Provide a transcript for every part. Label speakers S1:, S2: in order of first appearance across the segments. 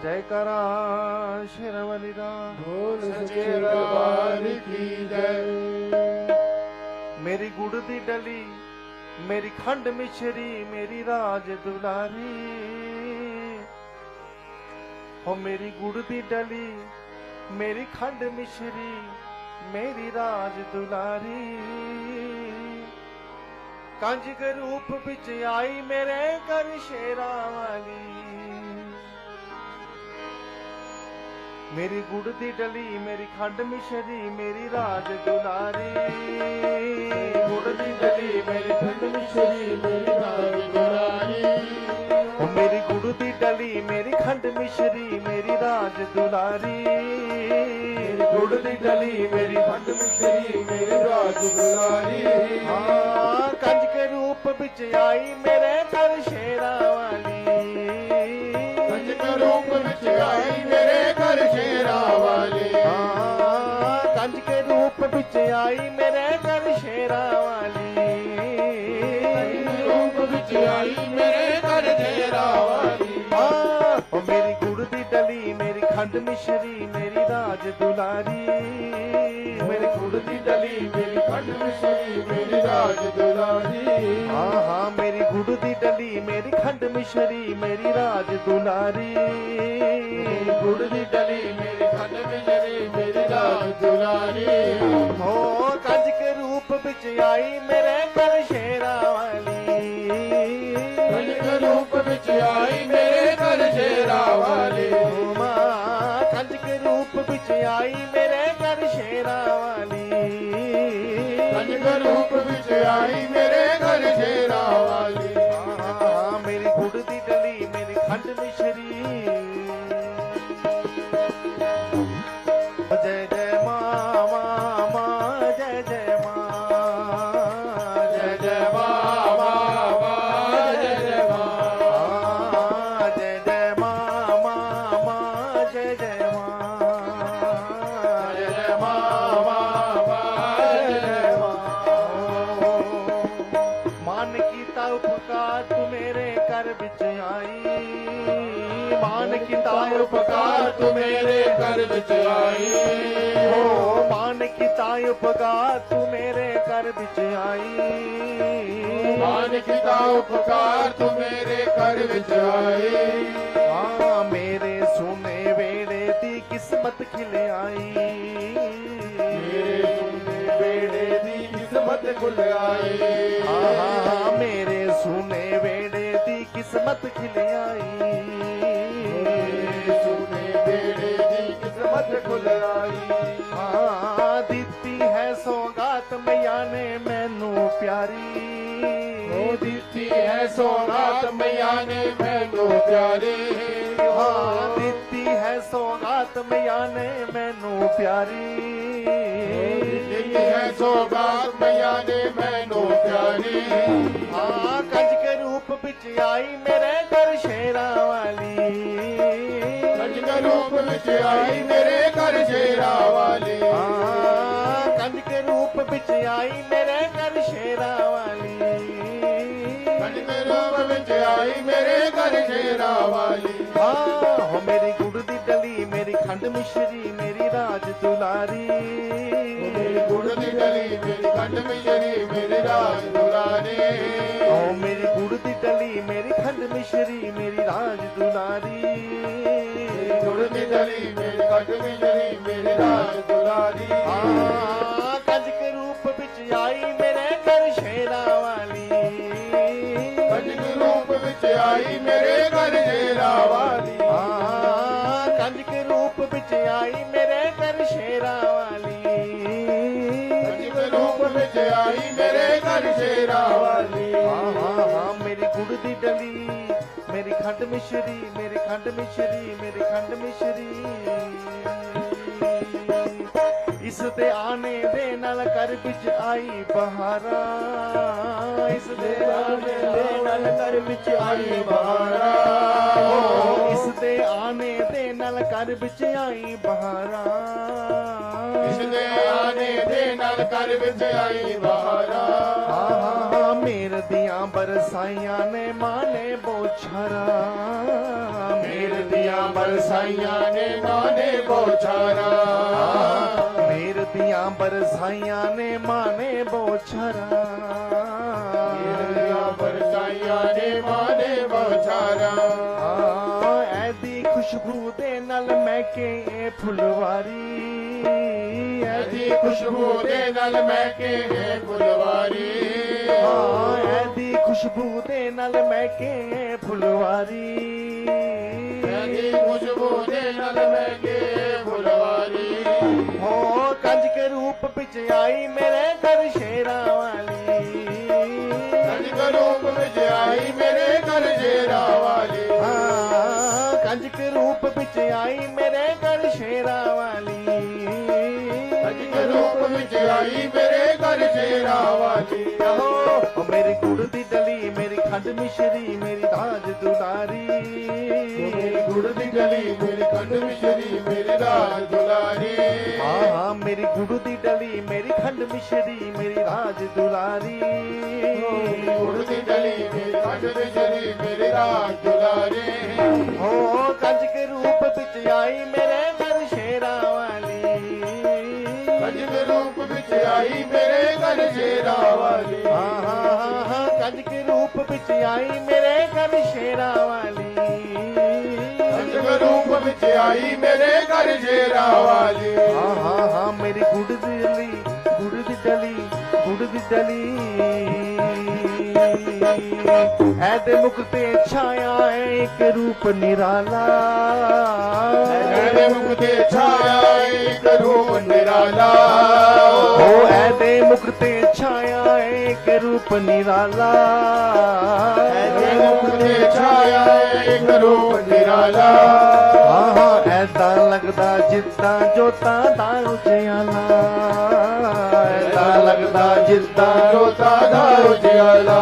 S1: जयकारा शेरवाली दा
S2: बोल सच्चे दरबार की जय।
S1: मेरी गुड़ दी डली मेरी खंड मिश्री मेरी राज दुलारी हो मेरी गुड़ दी डली मेरी खंड मिश्री मेरी राज दुलारी कंज के रूप बिच आई मेरे घर शेरा वाली मेरी गुड़ दी डली मेरी खंड मिश्री मेरी राज दुलारी
S2: गुड़ दी डली मेरी खंड मिश्री मेरी राज दुलारी।
S1: ओ मेरी गुड़ दी डली मेरी खंड मिश्री मेरी राज दुलारी
S2: गुड़ दी डली मेरी खंड मिश्री मेरी राज दुलारी।
S1: हाँ कंज के रूप बिच आई मेरे घर शेरा वाली
S2: कंज के रूप बिच आई मेरे घर शेरा वाली।
S1: हाँ कंज के रूप बिच आई मेरे घर शेरा वाली
S2: रूप बिच आई मेरे घर शेरा वाली।
S1: हाँ ओ मेरी गुड़ दी डली मेरी खंड मिश्री मेरी राज दुलारी
S2: मेरी गुड़ दी डली मेरी खंड मिश्री मेरी राज दुलारी।
S1: हाँ हाँ मेरी गुड़ दी डली मेरी खंड मिश्री मेरी राज दुलारी
S2: गुड़ दी डली मेरी खंड मिश्री मेरी राज दुलारी।
S1: हो कंज के रूप बिच आई मेरे घर शेरा वाली
S2: कंज के रूप बिच आई मेरे घर शेरा वाली।
S1: हो माँ कंज के रूप बिच आई मेरे घर शेरा वाली
S2: कंज के रूप बिच आई मेरे घर शेरा वाली।
S1: हाँ मेरी गुड़ दी डली मेरी खंड मिश्री जय जय माँ माँ माँ जय जय माँ
S2: जय जय माँ माँ माँ जय जय माँ।
S1: जय जय माँ माँ माँ जय जय माँ
S2: जय जय माँ माँ माँ जय जय माँ।
S1: मान कीता उपकार तू मेरे घर बिच आई मान कीता
S2: उपकार तू मेरे घर बिच आई।
S1: हो मान कीता उपकार तू मेरे घर बिच आई
S2: मान कीता उपकार तू मेरे घर बिच आई।
S1: हाँ मेरे सुने वेड़े दी किस्मत खिल आई
S2: मेरे सुने बेड़े दी किस्मत खुल आई।
S1: हाँ मेरे सुने वेड़े दी किस्मत खिल आई
S2: मेरे सुने बेड़े दी किस्मत खुल आई।
S1: हाँ दिती है सौगात मैया ने मैनू प्यारी
S2: ओ दिती है सौगात मैया ने मैनू प्यारी।
S1: हाँ दिती है सौगात मैया ने मैनू प्यारी
S2: दिती है सौगात मैया ने मैनू प्यारी।
S1: हाँ कंज के रूप बिच आई मेरे घर शेरा वाली
S2: कंज के रूप बिच आई मेरे घर शेरा वाली।
S1: हाँ कंज के रूप बिच आई मेरे घर शेरा वाली
S2: कंज के रूप बिच आई मेरे घर शेरा वाली।
S1: हाँ हो मेरी गुड़ दी डली मेरी खंड मिश्री मेरी राज दुलारी
S2: मेरी गुड़ दी डली मेरी खंड मिश्री मेरी राज दुलारी।
S1: ओ मेरी गुड़ दी डली मेरी खंड मिश्री मेरी राज दुलारी
S2: मेरी गुड़ दी डली मेरी खंड मिश्री मेरी राज दुलारी।
S1: हाँ कंज के रूप बिच आई मेरे घर शेरा वाली
S2: कंज के रूप बिच आई मेरे घर शेरा वाली।
S1: हाँ कंज के रूप बिच आई मेरे घर शेरा वाली
S2: कंज के रूप बिच आई मेरे घर शेरा वाली।
S1: हाँ मेरी गुड़ दी डली मेरी खंड मिश्री मेरी खंड मिश्री मेरी खंड मिश्री इस दे आने दे नाल कर बिच आई बहारा इस दे आने दे नाल कर बिच आई बहारा इस दे आने दे नाल कर बिच आई बहारा
S2: इस दे आने दे नाल कर बिच आई बहारा।
S1: मेर दियां बरसाइयां ने माने बोछ ਬੋਛਾਰਾ
S2: ਮੇਰ ਦੀਆਂ ਬਰਸਾਈਆਂ ਨੇ ਮਾਂ ਨੇ ਬੋਛਾਰਾ
S1: ਮੇਰ ਦੀਆਂ ਬਰਸਾਈਆਂ ਨੇ ਮਾਂ ਨੇ ਬੋਛਾਰਾ
S2: ਮੇਰ ਦੀਆਂ ਬਰਸਾਈਆਂ ਨੇ ਮਾਂ ਨੇ ਬੋਛਾਰਾ
S1: ਐਦੀ ਖੁਸ਼ਬੂ ਦੇ ਨਾਲ ਮਹਿਕੇ ਇਹ ਫੁਲਵਾਰੀ
S2: ਐਦੀ ਖੁਸ਼ਬੂ ਦੇ ਨਾਲ ਮਹਿਕੇ ਇਹ ਫੁਲਵਾਰੀ
S1: ਐਦੀ ਖੁਸ਼ਬੂ ਦੇ ਨਾਲ ਮਹਿਕੇ ਇਹ ਫੁਲਵਾਰੀ
S2: ਐਦੀ ਖੁਸ਼ਬੂ ਦੇ ਨਾਲ ਮਹਿਕੇ ਇਹ ਫੁਲਵਾਰੀ
S1: ਹੋ ਕੰਜ ਕੇ ਰੂਪ ਵਿੱਚ ਆਈ ਮੇਰੇ ਘਰ ਸ਼ੇਰਾਂ ਵਾਲੀ
S2: ਕੰਜ ਕੇ ਰੂਪ ਵਿੱਚ ਆਈ ਮੇਰੇ ਘਰ ਸ਼ੇਰਾਂ ਵਾਲੀ
S1: ਕੰਜ ਕੇ ਰੂਪ ਵਿੱਚ ਆਈ ਮੇਰੇ ਘਰ ਸ਼ੇਰਾਂ ਵਾਲੀ
S2: ਕੰਜ ਕੇ ਰੂਪ ਵਿੱਚ ਆਈ ਮੇਰੇ ਘਰ ਸ਼ੇਰਾਂ ਵਾਲੀ
S1: ਓ ਮੇਰੀ ਗੁੜ ਦੀ ਡਲੀ ਮੇਰੀ ਖੰਡ ਮਿਸ਼ਰੀ ਮੇਰੀ ਦਾਜ ਦੁਲਾਰੀ
S2: ਮੇਰੀ ਗੁੜ ਦੀ ਡਲੀ ਮੇਰੀ ਖੰਡ ਮਿਸ਼ਰੀ ਮੇਰੀ ਰਾਜ ਦੁਲਾਰੀ
S1: ਹਾਂ ਮੇਰੀ ਗੁੜ ਦੀ ਡਲੀ ਮੇਰੀ ਖੰਡ ਮਿਸ਼ਰੀ ਮੇਰੀ ਰਾਜ ਦੁਲਾਰੀ
S2: ਗੁੜ ਦੀ ਡਲੀ ਮੇਰੀ ਖੰਡ ਮਿਸ਼ਰੀ ਮੇਰੀ ਰਾਜ ਦੁਲਾਰੀ
S1: ਹੋ ਕੰਜ ਕੇ ਰੂਪ ਵਿੱਚ ਆਈ ਮੇਰੇ ਘਰ ਸ਼ੇਰਾਂ ਵਾਲੀ
S2: ਕੰਜ ਕੇ ਰੂਪ ਵਿੱਚ ਆਈ ਮੇਰੇ ਘਰ ਸ਼ੇਰਾਂ ਵਾਲੀ
S1: ਕੰਜ ਕੇ ਰੂਪ ਵਿੱਚ ਆਈ ਮੇਰੇ ਘਰ ਸ਼ੇਰਾਂ ਵਾਲੀ
S2: ਕੰਜ ਕੇ ਰੂਪ ਵਿੱਚ ਆਈ ਮੇਰੇ ਘਰ ਸ਼ੇਰਾਂ ਵਾਲੀ
S1: ਮੇਰੀ ਗੁੜ ਦੀ ਡਲੀ ਗੁੜ ਦੀ ਡਲੀ ਗੁੜ ਦੀ ਡਲੀ ਐਦੇ ਮੁਖ ਤੇ ਛਾਇਆ ਇੱਕ ਰੂਪ ਨਿਰਾਲਾ
S2: ਐਦੇ ਮੁਖ ਤੇ ਛਾਇਆ ਇੱਕ ਰੂਪ ਨਿਰਾਲਾ
S1: ਓ ਐਦੇ ਮੁਖ ਤੇ ਛਾਇਆ ਇੱਕ ਰੂਪ ਨਿਰਾਲਾ
S2: ਐਦੇ ਮੁਖ ਤੇ ਛਾਇਆ ਇੱਕ ਰੂਪ ਨਿਰਾਲਾ
S1: ਐਦਾਂ ਲੱਗਦਾ ਜਿੱਦਾਂ ਜੋਤਾਂ ਦਾ ਉਜਿਆਲਾ ਐਦਾਂ ਲੱਗਦਾ ਜਿੱਦਾਂ
S2: ਜੋਤਾਂ ਦਾ ਉਜਿਆਲਾ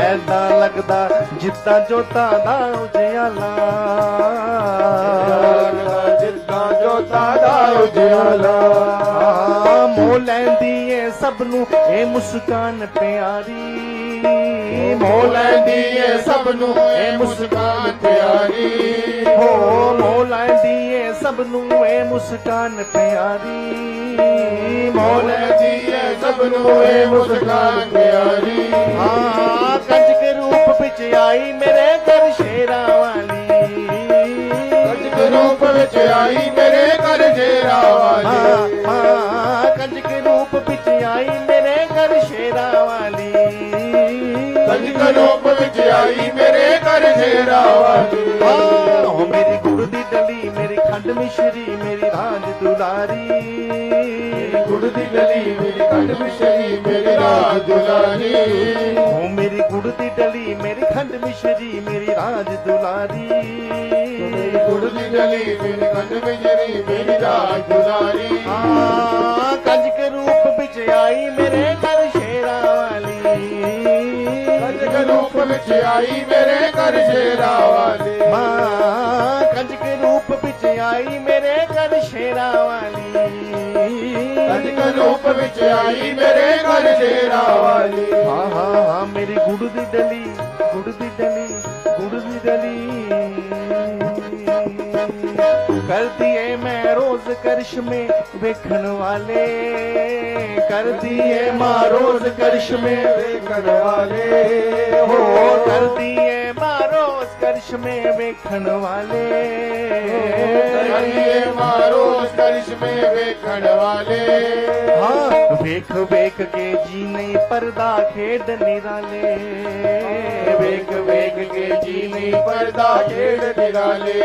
S1: ਐਦਾਂ ਲੱਗਦਾ ਜਿੱਦਾਂ ਜੋਤਾਂ ਦਾ ਉਜਿਆਲਾ
S2: ਲੱਗਦਾ ਜਿੱਦਾਂ ਜੋਤਾਂ ਦਾ ਉਜਿਆਲਾ
S1: ਮੋਹ ਲੈਂਦੀ ਏ ਸਭ ਨੂੰ ਇਹ ਮੁਸਕਾਨ ਪਿਆਰੀ
S2: ਮੋਹ ਲੈਂਦੀ ਏ ਸਭ ਨੂੰ ਇਹ ਮੁਸਕਾਨ ਪਿਆਰੀ
S1: ਹੋ ਮੋਹ ਲੈਂਦੀ ਏ ਸਭ ਨੂੰ ਇਹ ਮੁਸਕਾਨ ਪਿਆਰੀ
S2: ਮੋਹ ਲੈਂਦੀ ਏ ਸਭ ਨੂੰ ਇਹ ਮੁਸਕਾਨ ਪਿਆਰੀ
S1: ਕੰਜ ਕੇ ਰੂਪ ਵਿੱਚ ਆਈ ਮੇਰੇ ਘਰ ਸ਼ੇਰਾਂ ਵਾਲੀ
S2: ਕੰਜ ਕੇ ਰੂਪ ਵਿੱਚ ਆਈ ਮੇਰੇ ਘਰ ਸ਼ੇਰਾਂ ਵਾਲੀ
S1: ਕੰਜ ਕੇ ਰੂਪ ਵਿੱਚ ਆਈ ਮੇਰੇ ਘਰ ਸ਼ੇਰਾਂ ਵਾਲੀ
S2: ਕੰਜ ਕੇ ਰੂਪ ਵਿੱਚ ਆਈ ਮੇਰੇ ਘਰ ਸ਼ੇਰਾਂ ਵਾਲੀ
S1: ਮੇਰੀ ਗੁੜ ਦੀ ਡਲੀ ਮੇਰੀ ਖੰਡ ਮਿਸ਼ਰੀ ਮੇਰੀ ਰਾਜ ਦੁਲਾਰੀ
S2: ਗੁੜ ਦੀ ਡਲੀ ਮੇਰੀ ਖੰਡ ਮਿਸ਼ਰੀ ਮੇਰੀ ਰਾਜ ਦੁਲਾਰੀ
S1: ਓ ਮੇਰੀ ਗੁੜ ਦੀ ਡਲੀ ਮੇਰੀ ਖੰਡ ਮਿਸ਼ਰੀ ਮੇਰੀ ਰਾਜ ਦੁਲਾਰੀ
S2: ਮੇਰੀ ਗੁੜ ਦੀ ਡਲੀ ਮੇਰੀ ਖੰਡ ਮਿਸ਼ਰੀ ਮੇਰੀ ਰਾਜ ਦੁਲਾਰੀ
S1: ਕੰਜ ਕੇ ਰੂਪ ਵਿੱਚ ਆਈ ਮੇਰੇ ਘਰ ਸ਼ੇਰਾਂ ਵਾਲੀ
S2: ਕੰਜ ਕੇ ਰੂਪ ਵਿੱਚ ਆਈ ਮੇਰੇ ਘਰ ਸ਼ੇਰਾਂ ਵਾਲੀ
S1: ਕੰਜ ਕੇ ਰੂਪ ਵਿੱਚ ਆਈ ਮੇਰੇ ਘਰ ਸ਼ੇਰਾਂ ਵਾਲੀ
S2: ਕੰਜ ਕੇ ਰੂਪ ਵਿੱਚ ਆਈ ਮੇਰੇ ਘਰ ਸ਼ੇਰਾਂ ਵਾਲੀ
S1: ਮੇਰੀ ਗੁੜ ਦੀ ਡਲੀ ਗੁੜ ਦੀ ਡਲੀ ਗੁੜ ਦੀ ਡਲੀ करती है मैं रोज करिश्मे वेखण वाले करती है माँ रोज करिश्मे
S2: वेखण वाले
S1: हो करती है माँ रोज करिश्मे वेखण वाले
S2: करती है माँ रोज करिश्मे वेखण वाले
S1: हाँ वेख वेख के जी नहीं पर्दा खेड निराले
S2: वेख वेख के जी नहीं पर्दा खेड निराले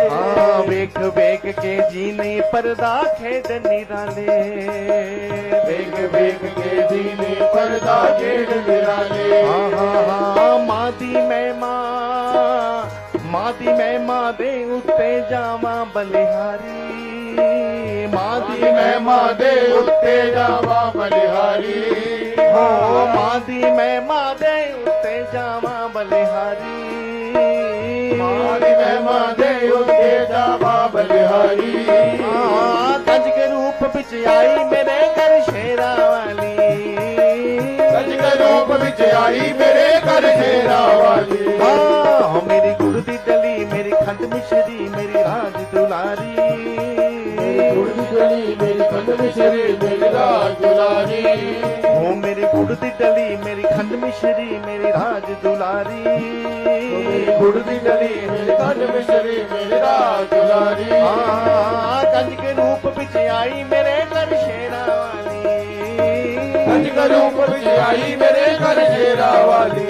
S1: हाँ वेख वेख के जी नहीं पर्दा खेड निराले
S2: वेख वेख के जी नहीं पर्दा खेड निराले
S1: माँ दी मैं माँ दे उत्ते जावा बलिहारी माँ दी मैं
S2: माँ दे उत्ते जावा बलिहारी
S1: हो माँ दी मैं माँ दे उत्ते जावा बलिहारी
S2: माँ दी मैं माँ दे उत्ते जावा बलिहारी
S1: कंज के रूप विच आई मेरे घर शेरा वाली
S2: कंज के रूप विच ਆਈ ਮੇਰੇ ਘਰ ਸ਼ੇਰਾ ਵਾਲੀ
S1: ਹਾਂ ਮੇਰੀ ਗੁੜ ਦੀ ਡਲੀ ਮੇਰੀ ਖੰਡ ਮਿਸ਼ਰੀ ਮੇਰੀ ਰਾਜ ਦੁਲਾਰੀ
S2: ਗੁੜ ਦੀ ਡਲੀ ਮੇਰੀ ਖੰਡ ਮਿਸ਼ਰੀ ਮੇਰੀ ਰਾਜ ਦੁਲਾਰੀ
S1: ਓ ਮੇਰੀ ਗੁੜ ਦੀ ਡਲੀ ਮੇਰੀ ਖੰਡ ਮਿਸ਼ਰੀ ਮੇਰੀ ਰਾਜ ਦੁਲਾਰੀ
S2: ਮੇਰੀ ਗੁੜ ਦੀ ਡਲੀ ਮੇਰੀ ਖੰਡ ਮਿਸ਼ਰੀ ਮੇਰੀ ਰਾਜ ਦੁਲਾਰੀ
S1: ਕੰਜ ਕੇ ਰੂਪ ਵਿੱਚ ਆਈ ਮੇਰੇ ਘਰ ਸ਼ੇਰਾ ਵਾਲੀ
S2: ਕੰਜ ਕੇ ਰੂਪ ਵਿੱਚ ਆਈ ਮੇਰੇ ਘਰ ਸ਼ੇਰਾ ਵਾਲੀ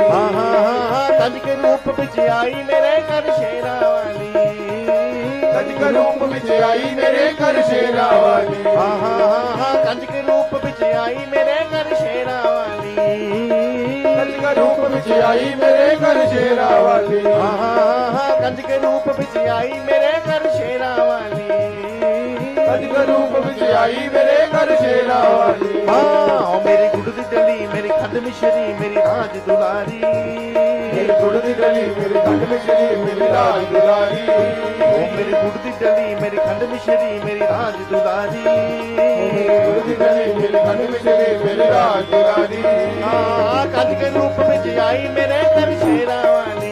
S1: ਕੰਜ ਕੇ ਰੂਪ ਵਿੱਚ ਆਈ ਮੇਰੇ ਘਰ ਸ਼ੇਰਾ ਵਾਲੀ
S2: ਕੰਜ ਕੇ ਰੂਪ ਵਿੱਚ ਆਈ ਮੇਰੇ ਘਰ ਸ਼ੇਰਾ ਵਾਲੀ
S1: ਕੰਜ ਕੇ ਰੂਪ ਵਿੱਚ ਆਈ ਮੇਰੇ ਘਰ ਸ਼ੇਰਾ ਵਾਲੀ
S2: ਕੰਜ ਕੇ ਰੂਪ ਵਿੱਚ ਆਈ ਮੇਰੇ ਘਰ ਸ਼ੇਰਾ ਵਾਲੀ
S1: ਕੰਜ ਕੇ ਰੂਪ ਵਿੱਚ ਆਈ ਮੇਰੇ ਘਰ ਸ਼ੇਰਾ ਵਾਲੀ
S2: ਕੰਜ ਕੇ ਰੂਪ ਵਿੱਚ ਆਈ ਮੇਰੇ ਘਰ ਸ਼ੇਰਾ ਵਾਲੀ
S1: ਓ ਮੇਰੀ ਗੁੜ ਦੀ ਡਲੀ ਮੇਰੀ ਖੰਡ ਮਿਸ਼ਰੀ ਮੇਰੀ ਰਾਜ ਦੁਲਾਰੀ
S2: ਮੇਰੀ ਗੁੜ ਦੀ ਡਲੀ ਮੇਰੀ ਖੰਡ ਮਿਸ਼ਰੀ ਮੇਰੀ ਰਾਜ ਦੁਲਾਰੀ
S1: ਓ ਮੇਰੀ ਗੁੜ ਦੀ ਡਲੀ ਮੇਰੀ ਖੰਡ ਮਿਸ਼ਰੀ ਮੇਰੀ ਰਾਜ ਦੁਲਾਰੀ
S2: ਮੇਰੀ ਗੁੜ ਦੀ ਡਲੀ ਮੇਰੀ ਖੰਡ ਮਿਸ਼ਰੀ ਮੇਰੀ ਰਾਜ ਦੁਲਾਰੀ
S1: ਕੰਜ ਕੇ ਰੂਪ ਵਿੱਚ ਆਈ ਮੇਰੇ ਘਰ ਸ਼ੇਰਾ ਵਾਲੀ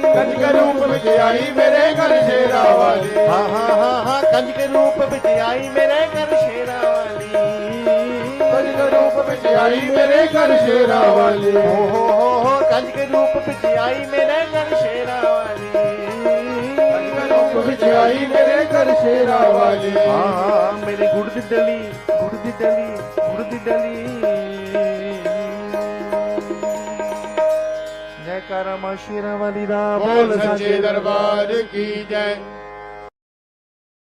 S2: ਕੰਜ ਕੇ ਰੂਪ ਵਿੱਚ ਆਈ ਮੇਰੇ ਘਰ ਸ਼ੇਰਾ ਵਾਲੀ
S1: ਕੰਜ ਕੇ ਰੂਪ ਵਿੱਚ ਆਈ ਮੇਰੇ ਘਰ ਸ਼ੇਰਾ ਵਾਲੀ
S2: ਕੰਜ ਕੇ ਰੂਪ ਵਿੱਚ ਆਈ ਮੇਰੇ ਘਰ ਸ਼ੇਰਾ ਵਾਲੀ
S1: ਕੰਜ ਕੇ ਰੂਪ ਵਿੱਚ ਆਈ ਮੇਰੇ ਘਰ ਸ਼ੇਰਾ ਵਾਲੀ
S2: ਕੰਜ ਕੇ ਰੂਪ ਵਿੱਚ ਆਈ ਮੇਰੇ ਘਰ ਸ਼ੇਰਾ ਵਾਲੀ
S1: ਮੇਰੇ ਗੁੜ ਦੀ ਡਲੀ ਗੁੜ ਦੀ ਡਲੀ ਗੁੜ ਦੀ ਡਲੀ ਜੈਕਾਰਾ ਮਾਂ ਸ਼ੇਰਾ ਵਾਲੀ ਦਾ
S2: ਬੋਲ ਸੱਚੇ ਦਰਬਾਰ ਕੀ ਜੈ